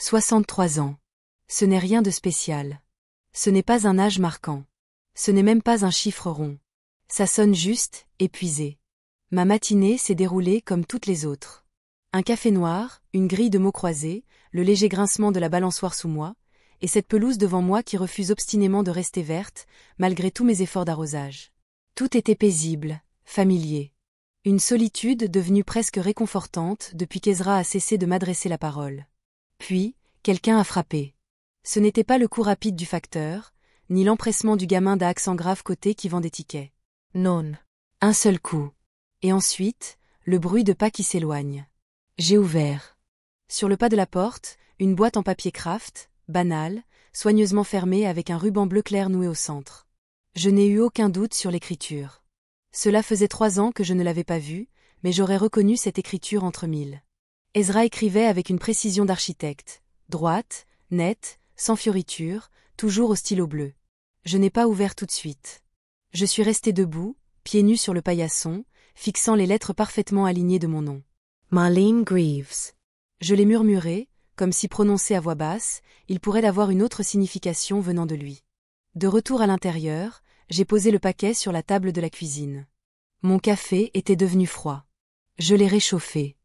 63 ans. Ce n'est rien de spécial. Ce n'est pas un âge marquant. Ce n'est même pas un chiffre rond. Ça sonne juste, épuisé. Ma matinée s'est déroulée comme toutes les autres. Un café noir, une grille de mots croisés, le léger grincement de la balançoire sous moi, et cette pelouse devant moi qui refuse obstinément de rester verte, malgré tous mes efforts d'arrosage. Tout était paisible, familier. Une solitude devenue presque réconfortante depuis qu'Ezra a cessé de m'adresser la parole. Puis, quelqu'un a frappé. Ce n'était pas le coup rapide du facteur, ni l'empressement du gamin d'à accent grave côté qui vend des tickets. Non. Un seul coup. Et ensuite, le bruit de pas qui s'éloignent. J'ai ouvert. Sur le pas de la porte, une boîte en papier craft, banale, soigneusement fermée avec un ruban bleu clair noué au centre. Je n'ai eu aucun doute sur l'écriture. Cela faisait 3 ans que je ne l'avais pas vue, mais j'aurais reconnu cette écriture entre mille. Ezra écrivait avec une précision d'architecte, droite, nette, sans fioriture, toujours au stylo bleu. Je n'ai pas ouvert tout de suite. Je suis resté debout, pieds nus sur le paillasson, fixant les lettres parfaitement alignées de mon nom. Marlene Greaves. Je l'ai murmuré, comme si prononcé à voix basse, il pourrait avoir une autre signification venant de lui. De retour à l'intérieur, j'ai posé le paquet sur la table de la cuisine. Mon café était devenu froid. Je l'ai réchauffé.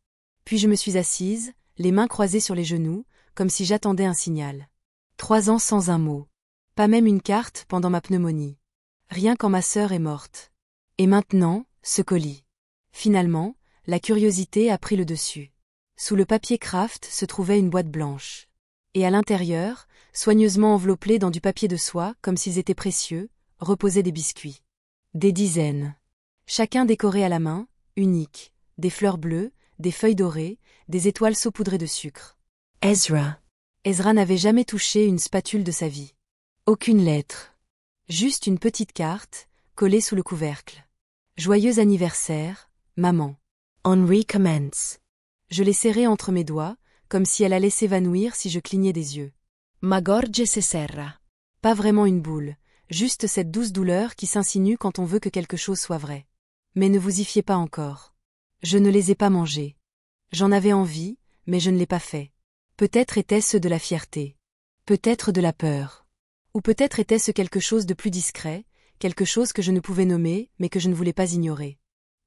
Puis je me suis assise, les mains croisées sur les genoux, comme si j'attendais un signal. 3 ans sans un mot. Pas même une carte pendant ma pneumonie. Rien quand ma sœur est morte. Et maintenant, ce colis. Finalement, la curiosité a pris le dessus. Sous le papier craft se trouvait une boîte blanche. Et à l'intérieur, soigneusement enveloppés dans du papier de soie, comme s'ils étaient précieux, reposaient des biscuits. Des dizaines. Chacun décoré à la main, unique, des fleurs bleues, des feuilles dorées, des étoiles saupoudrées de sucre. Ezra. Ezra n'avait jamais touché une spatule de sa vie. Aucune lettre. Juste une petite carte, collée sous le couvercle. Joyeux anniversaire, maman. Henry commence. Je l'ai serrée entre mes doigts, comme si elle allait s'évanouir si je clignais des yeux. Ma gorge se serra. Pas vraiment une boule, juste cette douce douleur qui s'insinue quand on veut que quelque chose soit vrai. Mais ne vous y fiez pas encore. Je ne les ai pas mangés. J'en avais envie, mais je ne l'ai pas fait. Peut-être était-ce de la fierté. Peut-être de la peur. Ou peut-être était-ce quelque chose de plus discret, quelque chose que je ne pouvais nommer, mais que je ne voulais pas ignorer.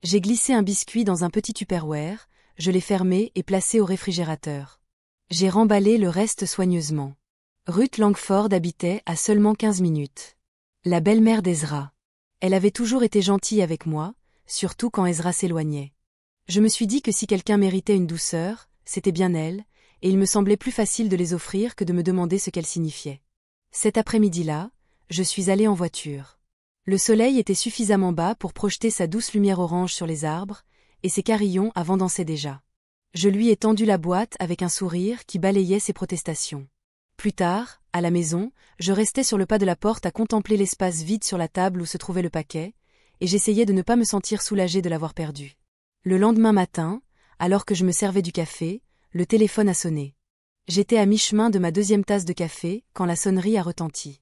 J'ai glissé un biscuit dans un petit tupperware, je l'ai fermé et placé au réfrigérateur. J'ai remballé le reste soigneusement. Ruth Langford habitait à seulement 15 minutes. La belle-mère d'Ezra. Elle avait toujours été gentille avec moi, surtout quand Ezra s'éloignait. Je me suis dit que si quelqu'un méritait une douceur, c'était bien elle, et il me semblait plus facile de les offrir que de me demander ce qu'elle signifiait. Cet après-midi-là, je suis allée en voiture. Le soleil était suffisamment bas pour projeter sa douce lumière orange sur les arbres, et ses carillons avançaient déjà. Je lui ai tendu la boîte avec un sourire qui balayait ses protestations. Plus tard, à la maison, je restais sur le pas de la porte à contempler l'espace vide sur la table où se trouvait le paquet, et j'essayais de ne pas me sentir soulagée de l'avoir perdu. Le lendemain matin, alors que je me servais du café, le téléphone a sonné. J'étais à mi-chemin de ma 2e tasse de café quand la sonnerie a retenti.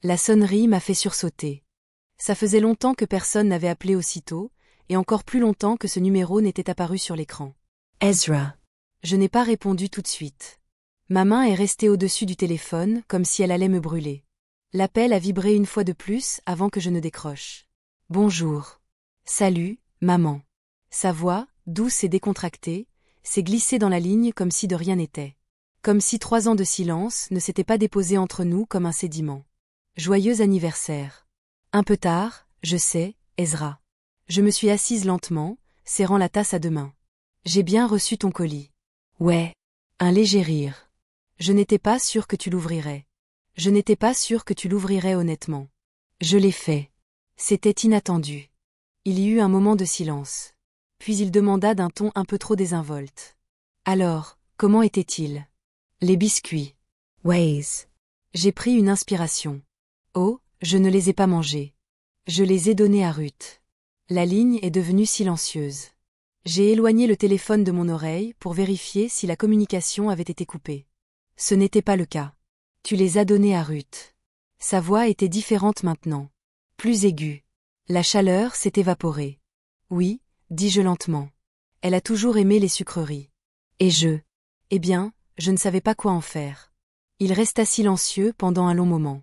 La sonnerie m'a fait sursauter. Ça faisait longtemps que personne n'avait appelé aussitôt, et encore plus longtemps que ce numéro n'était apparu sur l'écran. Ezra. Je n'ai pas répondu tout de suite. Ma main est restée au-dessus du téléphone, comme si elle allait me brûler. L'appel a vibré une fois de plus avant que je ne décroche. Bonjour. Salut, maman. Sa voix, douce et décontractée, s'est glissée dans la ligne comme si de rien n'était. Comme si 3 ans de silence ne s'étaient pas déposés entre nous comme un sédiment. Joyeux anniversaire. Un peu tard, je sais, Ezra. Je me suis assise lentement, serrant la tasse à 2 mains. J'ai bien reçu ton colis. Ouais. Un léger rire. Je n'étais pas sûre que tu l'ouvrirais. Je n'étais pas sûre que tu l'ouvrirais honnêtement. Je l'ai fait. C'était inattendu. Il y eut un moment de silence. Puis il demanda d'un ton un peu trop désinvolte. Alors, comment était-il? Les biscuits. Waze. J'ai pris une inspiration. Oh, je ne les ai pas mangés. Je les ai donnés à Ruth. La ligne est devenue silencieuse. J'ai éloigné le téléphone de mon oreille pour vérifier si la communication avait été coupée. Ce n'était pas le cas. Tu les as donnés à Ruth. Sa voix était différente maintenant. Plus aiguë. La chaleur s'est évaporée. Oui, dis-je lentement. Elle a toujours aimé les sucreries. Et je? Eh bien, Je ne savais pas quoi en faire. Il resta silencieux pendant un long moment.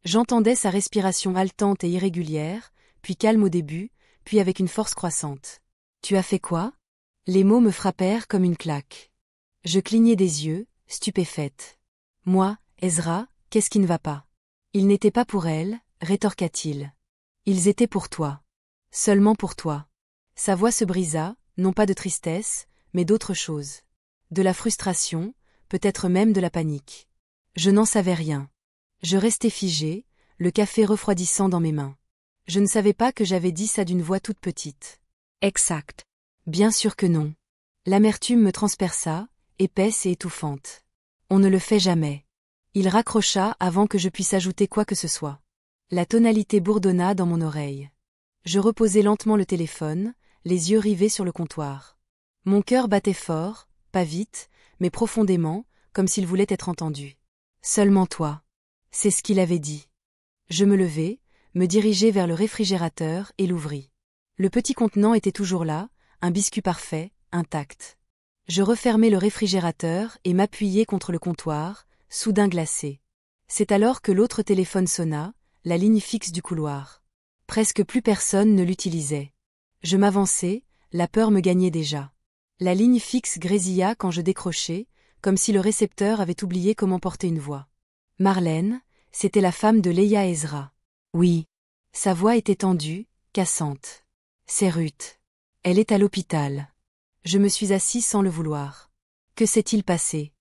J'entendais sa respiration haletante et irrégulière, puis calme au début, puis avec une force croissante. « Tu as fait quoi ?» Les mots me frappèrent comme une claque. Je clignai des yeux, stupéfaite. « Moi, Ezra, qu'est-ce qui ne va pas ?»« Ils n'étaient pas pour elle, rétorqua-t-il. Ils étaient pour toi. Seulement pour toi. » Sa voix se brisa, non pas de tristesse, mais d'autre chose. De la frustration, peut-être même de la panique. Je n'en savais rien. Je restais figée, le café refroidissant dans mes mains. Je ne savais pas que j'avais dit ça d'une voix toute petite. Exact. Bien sûr que non. L'amertume me transperça, épaisse et étouffante. On ne le fait jamais. Il raccrocha avant que je puisse ajouter quoi que ce soit. La tonalité bourdonna dans mon oreille. Je reposai lentement le téléphone, les yeux rivés sur le comptoir. Mon cœur battait fort, pas vite, mais profondément, comme s'il voulait être entendu. Seulement toi. C'est ce qu'il avait dit. Je me levai, me dirigeai vers le réfrigérateur et l'ouvris. Le petit contenant était toujours là, un biscuit parfait, intact. Je refermai le réfrigérateur et m'appuyai contre le comptoir, soudain glacé. C'est alors que l'autre téléphone sonna, la ligne fixe du couloir. Presque plus personne ne l'utilisait. Je m'avançai, la peur me gagnait déjà. La ligne fixe grésilla quand je décrochai, comme si le récepteur avait oublié comment porter une voix. Marlène, c'était la femme de Leia Ezra. Oui. Sa voix était tendue, cassante. C'est Ruth. Elle est à l'hôpital. Je me suis assis sans le vouloir. Que s'est-il passé?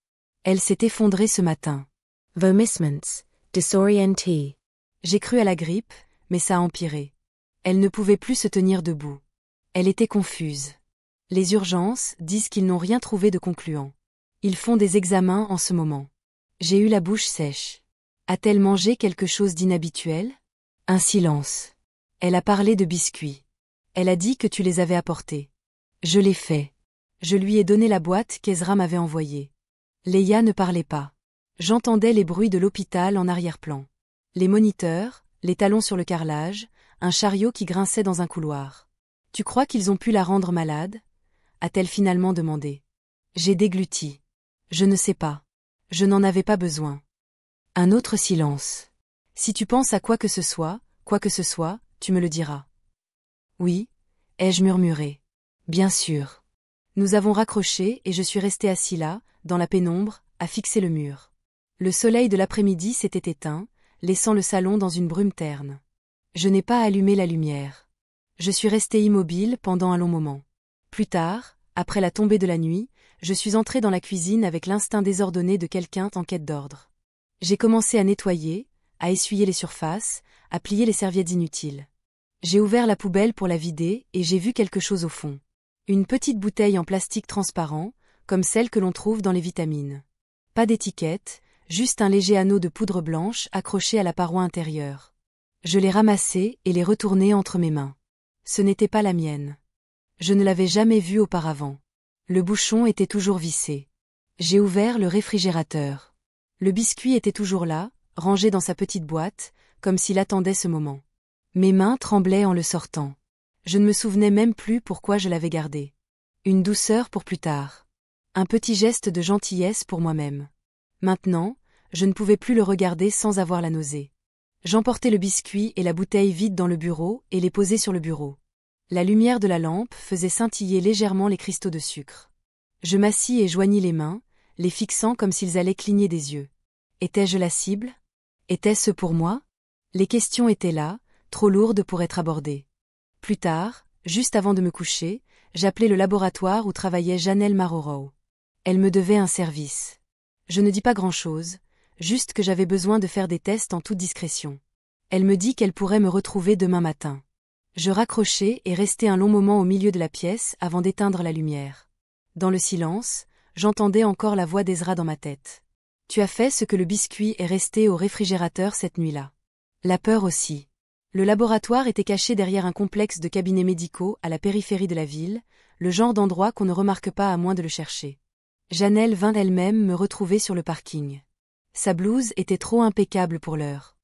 Elle s'est effondrée ce matin. Vomissements, disorienté. J'ai cru à la grippe, mais ça a empiré. Elle ne pouvait plus se tenir debout. Elle était confuse. Les urgences disent qu'ils n'ont rien trouvé de concluant. Ils font des examens en ce moment. J'ai eu la bouche sèche. A-t-elle mangé quelque chose d'inhabituel? Un silence. Elle a parlé de biscuits. Elle a dit que tu les avais apportés. Je l'ai fait. Je lui ai donné la boîte qu'Ezra m'avait envoyée. Leia ne parlait pas. J'entendais les bruits de l'hôpital en arrière-plan. Les moniteurs, les talons sur le carrelage, un chariot qui grinçait dans un couloir. Tu crois qu'ils ont pu la rendre malade? A-t-elle finalement demandé. J'ai dégluti. Je ne sais pas. Je n'en avais pas besoin. Un autre silence. Si tu penses à quoi que ce soit, tu me le diras. Oui, ai-je murmuré. Bien sûr. Nous avons raccroché et je suis resté assis là, dans la pénombre, à fixer le mur. Le soleil de l'après-midi s'était éteint, laissant le salon dans une brume terne. Je n'ai pas allumé la lumière. Je suis resté immobile pendant un long moment. Plus tard, après la tombée de la nuit, je suis entré dans la cuisine avec l'instinct désordonné de quelqu'un en quête d'ordre. J'ai commencé à nettoyer, à essuyer les surfaces, à plier les serviettes inutiles. J'ai ouvert la poubelle pour la vider et j'ai vu quelque chose au fond. Une petite bouteille en plastique transparent, comme celle que l'on trouve dans les vitamines. Pas d'étiquette, juste un léger anneau de poudre blanche accroché à la paroi intérieure. Je l'ai ramassée et l'ai retournée entre mes mains. Ce n'était pas la mienne. Je ne l'avais jamais vue auparavant. Le bouchon était toujours vissé. J'ai ouvert le réfrigérateur. Le biscuit était toujours là, rangé dans sa petite boîte, comme s'il attendait ce moment. Mes mains tremblaient en le sortant. Je ne me souvenais même plus pourquoi je l'avais gardé. Une douceur pour plus tard. Un petit geste de gentillesse pour moi-même. Maintenant, je ne pouvais plus le regarder sans avoir la nausée. J'emportai le biscuit et la bouteille vide dans le bureau et les posai sur le bureau. La lumière de la lampe faisait scintiller légèrement les cristaux de sucre. Je m'assis et joignis les mains, les fixant comme s'ils allaient cligner des yeux. Étais-je la cible? Était-ce pour moi? Les questions étaient là, trop lourdes pour être abordées. Plus tard, juste avant de me coucher, j'appelai le laboratoire où travaillait Janelle Marorow. Elle me devait un service. Je ne dis pas grand-chose, juste que j'avais besoin de faire des tests en toute discrétion. Elle me dit qu'elle pourrait me retrouver demain matin. Je raccrochai et restai un long moment au milieu de la pièce avant d'éteindre la lumière. Dans le silence, j'entendais encore la voix d'Ezra dans ma tête. Tu as fait ce que le biscuit est resté au réfrigérateur cette nuit-là. La peur aussi. Le laboratoire était caché derrière un complexe de cabinets médicaux à la périphérie de la ville, le genre d'endroit qu'on ne remarque pas à moins de le chercher. Janelle vint elle-même me retrouver sur le parking. Sa blouse était trop impeccable pour l'heure.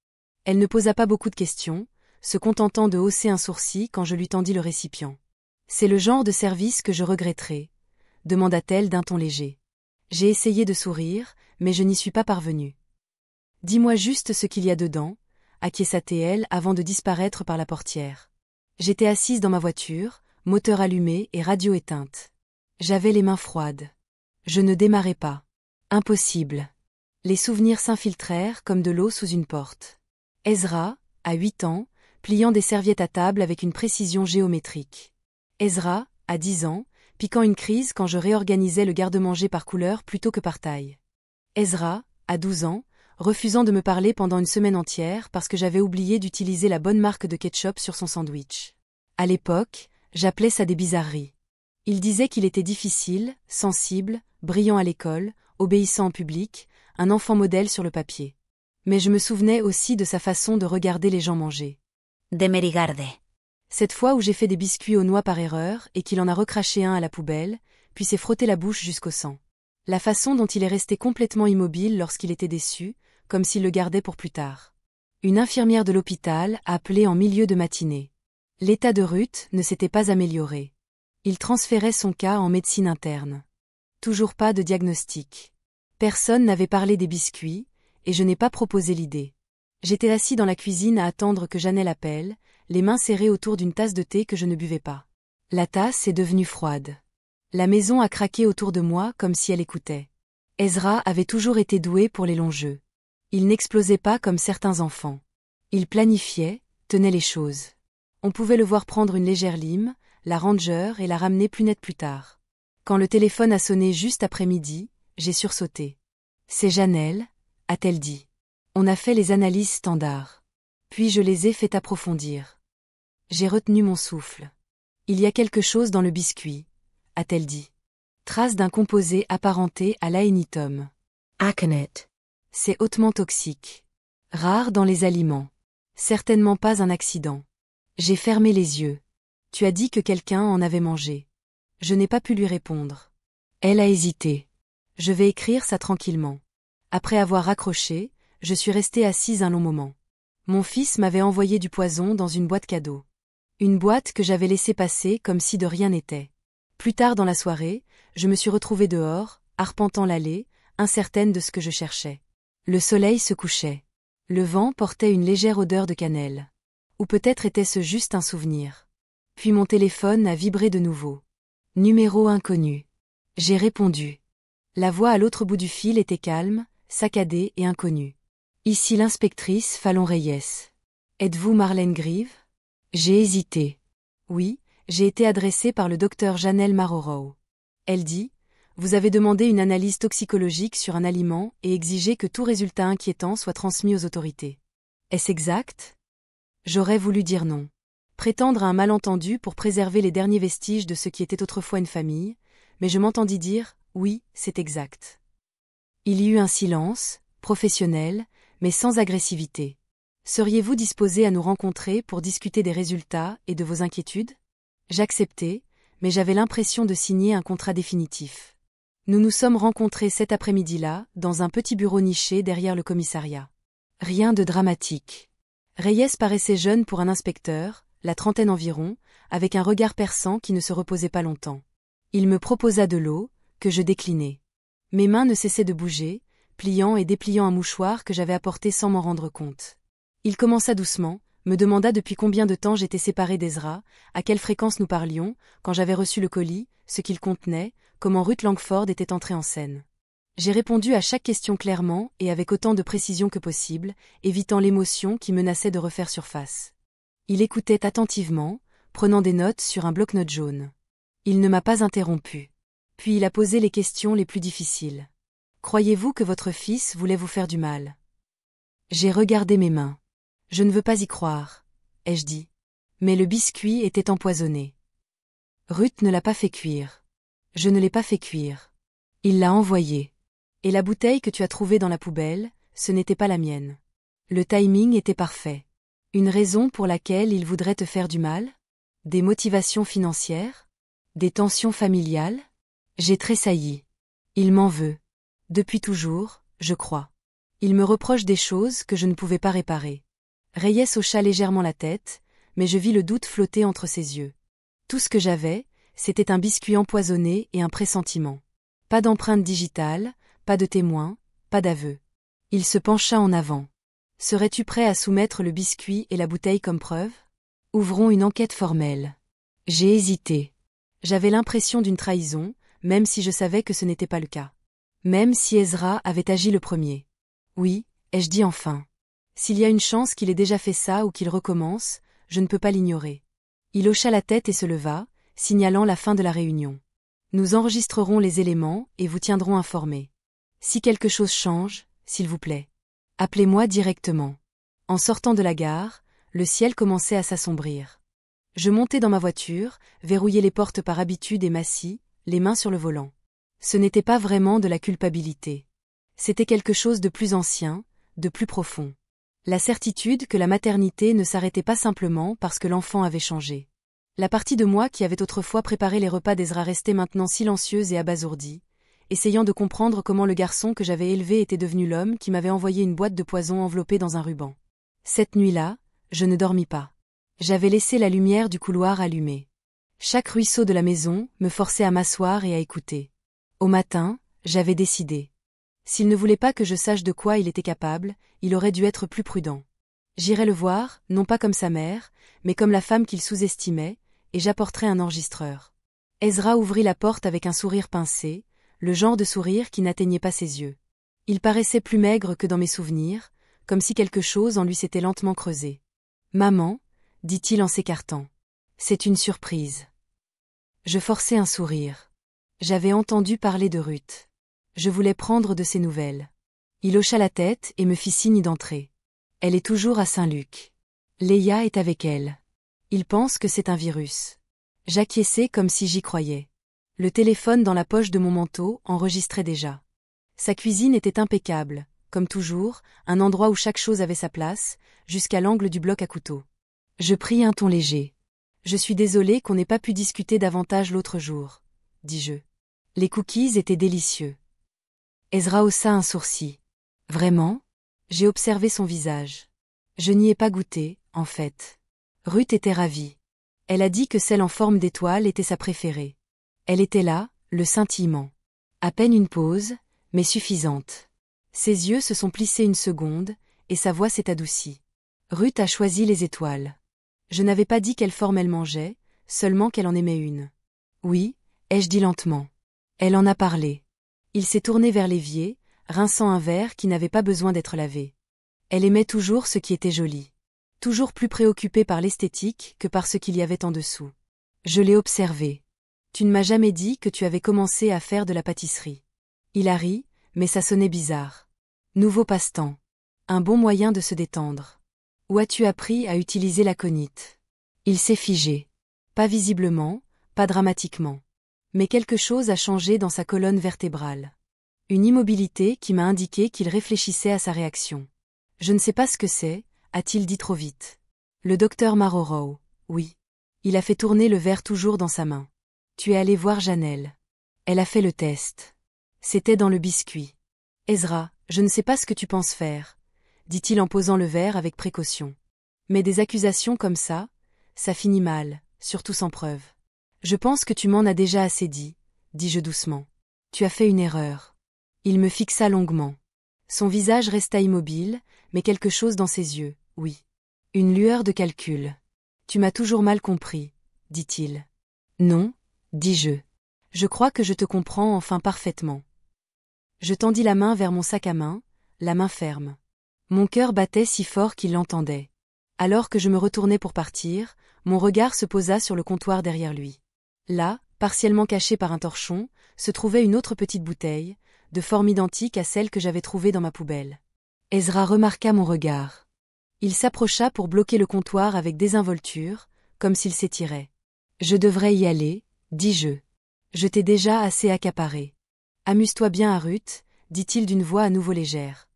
Elle ne posa pas beaucoup de questions, se contentant de hausser un sourcil quand je lui tendis le récipient. « C'est le genre de service que je regretterai », demanda-t-elle d'un ton léger. J'ai essayé de sourire, mais je n'y suis pas parvenue. Dis-moi juste ce qu'il y a dedans, acquiesça-t-elle avant de disparaître par la portière. J'étais assise dans ma voiture, moteur allumé et radio éteinte. J'avais les mains froides. Je ne démarrais pas. Impossible. Les souvenirs s'infiltrèrent comme de l'eau sous une porte. Ezra, à 8 ans, pliant des serviettes à table avec une précision géométrique. Ezra, à 10 ans, piquant une crise quand je réorganisais le garde-manger par couleur plutôt que par taille. Ezra, à 12 ans, refusant de me parler pendant une semaine entière parce que j'avais oublié d'utiliser la bonne marque de ketchup sur son sandwich. À l'époque, j'appelais ça des bizarreries. Il disait qu'il était difficile, sensible, brillant à l'école, obéissant en public, un enfant modèle sur le papier. Mais je me souvenais aussi de sa façon de regarder les gens manger. De me rigarde. Cette fois où j'ai fait des biscuits aux noix par erreur et qu'il en a recraché un à la poubelle, puis s'est frotté la bouche jusqu'au sang. La façon dont il est resté complètement immobile lorsqu'il était déçu, comme s'il le gardait pour plus tard. Une infirmière de l'hôpital a appelé en milieu de matinée. L'état de Ruth ne s'était pas amélioré. Il transférait son cas en médecine interne. Toujours pas de diagnostic. Personne n'avait parlé des biscuits, et je n'ai pas proposé l'idée. J'étais assis dans la cuisine à attendre que Janelle appelle, les mains serrées autour d'une tasse de thé que je ne buvais pas. La tasse est devenue froide. La maison a craqué autour de moi comme si elle écoutait. Ezra avait toujours été doué pour les longs jeux. Il n'explosait pas comme certains enfants. Il planifiait, tenait les choses. On pouvait le voir prendre une légère lime, la ranger et la ramener plus nette plus tard. Quand le téléphone a sonné juste après midi, j'ai sursauté. C'est Janelle, a-t-elle dit. On a fait les analyses standards. Puis je les ai fait approfondir. J'ai retenu mon souffle. Il y a quelque chose dans le biscuit, a-t-elle dit. Trace d'un composé apparenté à l'aénitum. Aconite. C'est hautement toxique. Rare dans les aliments. Certainement pas un accident. J'ai fermé les yeux. Tu as dit que quelqu'un en avait mangé. Je n'ai pas pu lui répondre. Elle a hésité. Je vais écrire ça tranquillement. Après avoir raccroché, je suis restée assise un long moment. Mon fils m'avait envoyé du poison dans une boîte cadeau. Une boîte que j'avais laissée passer comme si de rien n'était. Plus tard dans la soirée, je me suis retrouvée dehors, arpentant l'allée, incertaine de ce que je cherchais. Le soleil se couchait. Le vent portait une légère odeur de cannelle. Ou peut-être était-ce juste un souvenir. Puis mon téléphone a vibré de nouveau. Numéro inconnu. J'ai répondu. La voix à l'autre bout du fil était calme, saccadée et inconnue. Ici l'inspectrice Fallon Reyes. Êtes-vous Marlène Grieve? J'ai hésité. Oui, j'ai été adressée par le docteur Janelle Marorow. Elle dit, vous avez demandé une analyse toxicologique sur un aliment et exigé que tout résultat inquiétant soit transmis aux autorités. Est-ce exact? J'aurais voulu dire non. Prétendre à un malentendu pour préserver les derniers vestiges de ce qui était autrefois une famille, mais je m'entendis dire, oui, c'est exact. Il y eut un silence, professionnel, mais sans agressivité. Seriez-vous disposé à nous rencontrer pour discuter des résultats et de vos inquiétudes? J'acceptai, mais j'avais l'impression de signer un contrat définitif. Nous nous sommes rencontrés cet après-midi-là, dans un petit bureau niché derrière le commissariat. Rien de dramatique. Reyes paraissait jeune pour un inspecteur, la trentaine environ, avec un regard perçant qui ne se reposait pas longtemps. Il me proposa de l'eau, que je déclinai. Mes mains ne cessaient de bouger, pliant et dépliant un mouchoir que j'avais apporté sans m'en rendre compte. Il commença doucement, me demanda depuis combien de temps j'étais séparée d'Ezra, à quelle fréquence nous parlions, quand j'avais reçu le colis, ce qu'il contenait, comment Ruth Langford était entrée en scène. J'ai répondu à chaque question clairement et avec autant de précision que possible, évitant l'émotion qui menaçait de refaire surface. Il écoutait attentivement, prenant des notes sur un bloc-notes jaune. Il ne m'a pas interrompu. Puis il a posé les questions les plus difficiles. Croyez-vous que votre fils voulait vous faire du mal? J'ai regardé mes mains. Je ne veux pas y croire, ai-je dit. Mais le biscuit était empoisonné. Ruth ne l'a pas fait cuire. Je ne l'ai pas fait cuire. Il l'a envoyé. Et la bouteille que tu as trouvée dans la poubelle, ce n'était pas la mienne. Le timing était parfait. Une raison pour laquelle il voudrait te faire du mal? Des motivations financières? Des tensions familiales? J'ai tressailli. Il m'en veut. Depuis toujours, je crois. Il me reproche des choses que je ne pouvais pas réparer. Reyes hocha légèrement la tête, mais je vis le doute flotter entre ses yeux. Tout ce que j'avais, c'était un biscuit empoisonné et un pressentiment. Pas d'empreinte digitale, pas de témoin, pas d'aveu. Il se pencha en avant. Serais-tu prêt à soumettre le biscuit et la bouteille comme preuve? Ouvrons une enquête formelle. J'ai hésité. J'avais l'impression d'une trahison, même si je savais que ce n'était pas le cas. Même si Ezra avait agi le premier. Oui, ai-je dit enfin. S'il y a une chance qu'il ait déjà fait ça ou qu'il recommence, je ne peux pas l'ignorer. Il hocha la tête et se leva, signalant la fin de la réunion. Nous enregistrerons les éléments et vous tiendrons informés. Si quelque chose change, s'il vous plaît, appelez-moi directement. En sortant de la gare, le ciel commençait à s'assombrir. Je montai dans ma voiture, verrouillai les portes par habitude et m'assis, les mains sur le volant. Ce n'était pas vraiment de la culpabilité. C'était quelque chose de plus ancien, de plus profond. La certitude que la maternité ne s'arrêtait pas simplement parce que l'enfant avait changé. La partie de moi qui avait autrefois préparé les repas d'Ezra restait maintenant silencieuse et abasourdie, essayant de comprendre comment le garçon que j'avais élevé était devenu l'homme qui m'avait envoyé une boîte de poison enveloppée dans un ruban. Cette nuit-là, je ne dormis pas. J'avais laissé la lumière du couloir allumée. Chaque ruisseau de la maison me forçait à m'asseoir et à écouter. Au matin, j'avais décidé. S'il ne voulait pas que je sache de quoi il était capable, il aurait dû être plus prudent. J'irais le voir, non pas comme sa mère, mais comme la femme qu'il sous-estimait, et j'apporterais un enregistreur. Ezra ouvrit la porte avec un sourire pincé, le genre de sourire qui n'atteignait pas ses yeux. Il paraissait plus maigre que dans mes souvenirs, comme si quelque chose en lui s'était lentement creusé. « Maman » dit-il en s'écartant. « C'est une surprise. » Je forçai un sourire. J'avais entendu parler de Ruth. Je voulais prendre de ses nouvelles. Il hocha la tête et me fit signe d'entrer. Elle est toujours à Saint-Luc. Léa est avec elle. Il pense que c'est un virus. J'acquiesçai comme si j'y croyais. Le téléphone dans la poche de mon manteau enregistrait déjà. Sa cuisine était impeccable, comme toujours, un endroit où chaque chose avait sa place, jusqu'à l'angle du bloc à couteau. Je pris un ton léger. « Je suis désolée qu'on n'ait pas pu discuter davantage l'autre jour, » dis-je. Les cookies étaient délicieux. Ezra haussa un sourcil. « Vraiment ?» J'ai observé son visage. Je n'y ai pas goûté, en fait. Ruth était ravie. Elle a dit que celle en forme d'étoile était sa préférée. Elle était là, le scintillement. À peine une pause, mais suffisante. Ses yeux se sont plissés une seconde, et sa voix s'est adoucie. Ruth a choisi les étoiles. Je n'avais pas dit quelle forme elle mangeait, seulement qu'elle en aimait une. Oui, ai-je dit lentement. Elle en a parlé. Il s'est tourné vers l'évier, rinçant un verre qui n'avait pas besoin d'être lavé. Elle aimait toujours ce qui était joli. Toujours plus préoccupée par l'esthétique que par ce qu'il y avait en dessous. Je l'ai observé. Tu ne m'as jamais dit que tu avais commencé à faire de la pâtisserie. Il a ri, mais ça sonnait bizarre. Nouveau passe-temps. Un bon moyen de se détendre. Où as-tu appris à utiliser l'aconite? Il s'est figé. Pas visiblement, pas dramatiquement. Mais quelque chose a changé dans sa colonne vertébrale. Une immobilité qui m'a indiqué qu'il réfléchissait à sa réaction. Je ne sais pas ce que c'est, a-t-il dit trop vite. Le docteur Marrorow, oui. Il a fait tourner le verre toujours dans sa main. Tu es allé voir Janelle. Elle a fait le test. C'était dans le biscuit. Ezra, je ne sais pas ce que tu penses faire, dit-il en posant le verre avec précaution. Mais des accusations comme ça finit mal, surtout sans preuve. Je pense que tu m'en as déjà assez dit, dis-je doucement. Tu as fait une erreur. Il me fixa longuement. Son visage resta immobile, mais quelque chose dans ses yeux, oui. Une lueur de calcul. Tu m'as toujours mal compris, dit-il. Non, dis-je. Je crois que je te comprends enfin parfaitement. Je tendis la main vers mon sac à main, la main ferme. Mon cœur battait si fort qu'il l'entendait. Alors que je me retournais pour partir, mon regard se posa sur le comptoir derrière lui. Là, partiellement cachée par un torchon, se trouvait une autre petite bouteille, de forme identique à celle que j'avais trouvée dans ma poubelle. Ezra remarqua mon regard. Il s'approcha pour bloquer le comptoir avec désinvolture, comme s'il s'étirait. Je devrais y aller, dis-je. Je t'ai déjà assez accaparé. Amuse-toi bien à Ruth, dit-il d'une voix à nouveau légère.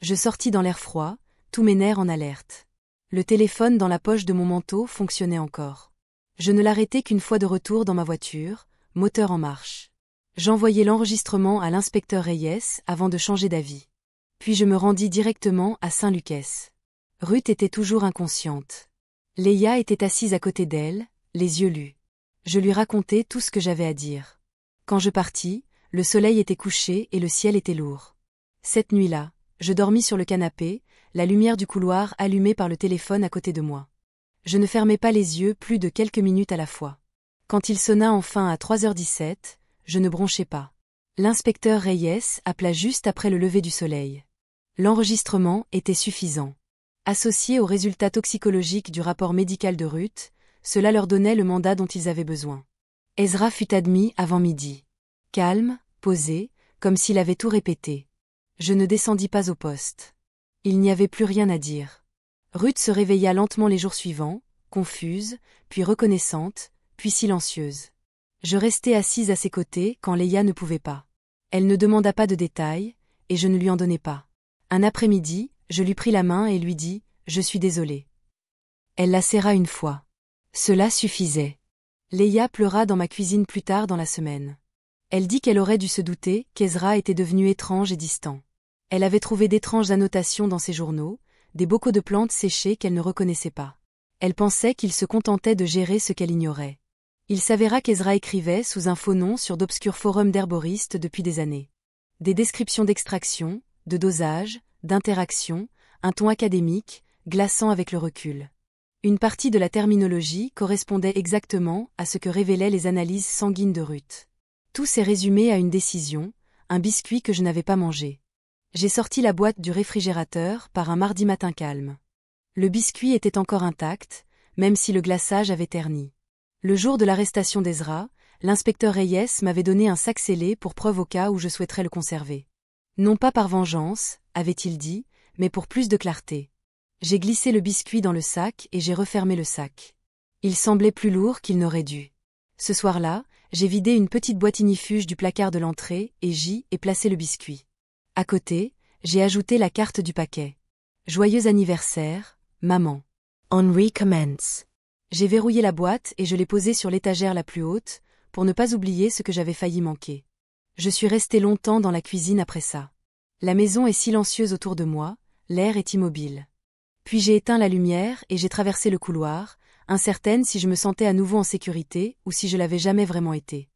Je sortis dans l'air froid, tous mes nerfs en alerte. Le téléphone dans la poche de mon manteau fonctionnait encore. Je ne l'arrêtai qu'une fois de retour dans ma voiture, moteur en marche. J'envoyai l'enregistrement à l'inspecteur Reyes avant de changer d'avis. Puis je me rendis directement à Saint-Lucas. Ruth était toujours inconsciente. Léa était assise à côté d'elle, les yeux lus. Je lui racontai tout ce que j'avais à dire. Quand je partis, Le soleil était couché et le ciel était lourd. Cette nuit-là, je dormis sur le canapé, la lumière du couloir allumée par le téléphone à côté de moi. Je ne fermais pas les yeux plus de quelques minutes à la fois. Quand il sonna enfin à 3h17, je ne bronchais pas. L'inspecteur Reyes appela juste après le lever du soleil. L'enregistrement était suffisant. Associé aux résultats toxicologiques du rapport médical de Ruth, cela leur donnait le mandat dont ils avaient besoin. Ezra fut admis avant midi. Calme, posé, comme s'il avait tout répété. Je ne descendis pas au poste. Il n'y avait plus rien à dire. Ruth se réveilla lentement les jours suivants, confuse, puis reconnaissante, puis silencieuse. Je restai assise à ses côtés quand Leia ne pouvait pas. Elle ne demanda pas de détails, et je ne lui en donnai pas. Un après-midi, je lui pris la main et lui dis « Je suis désolée ». Elle la serra une fois. Cela suffisait. Leia pleura dans ma cuisine plus tard dans la semaine. Elle dit qu'elle aurait dû se douter qu'Ezra était devenu étrange et distant. Elle avait trouvé d'étranges annotations dans ses journaux, des bocaux de plantes séchées qu'elle ne reconnaissait pas. Elle pensait qu'il se contentait de gérer ce qu'elle ignorait. Il s'avéra qu'Ezra écrivait sous un faux nom sur d'obscurs forums d'herboristes depuis des années. Des descriptions d'extraction, de dosage, d'interaction, un ton académique, glaçant avec le recul. Une partie de la terminologie correspondait exactement à ce que révélaient les analyses sanguines de Ruth. Tout s'est résumé à une décision, un biscuit que je n'avais pas mangé. J'ai sorti la boîte du réfrigérateur par un mardi matin calme. Le biscuit était encore intact, même si le glaçage avait terni. Le jour de l'arrestation d'Ezra, l'inspecteur Reyes m'avait donné un sac scellé pour preuve au cas où je souhaiterais le conserver. Non pas par vengeance, avait-il dit, mais pour plus de clarté. J'ai glissé le biscuit dans le sac et j'ai refermé le sac. Il semblait plus lourd qu'il n'aurait dû. Ce soir-là, j'ai vidé une petite boîte ignifuge du placard de l'entrée et j'y ai placé le biscuit. À côté, j'ai ajouté la carte du paquet. Joyeux anniversaire, maman. On recommence. J'ai verrouillé la boîte et je l'ai posée sur l'étagère la plus haute, pour ne pas oublier ce que j'avais failli manquer. Je suis restée longtemps dans la cuisine après ça. La maison est silencieuse autour de moi, l'air est immobile. Puis j'ai éteint la lumière et j'ai traversé le couloir, incertaine si je me sentais à nouveau en sécurité ou si je l'avais jamais vraiment été.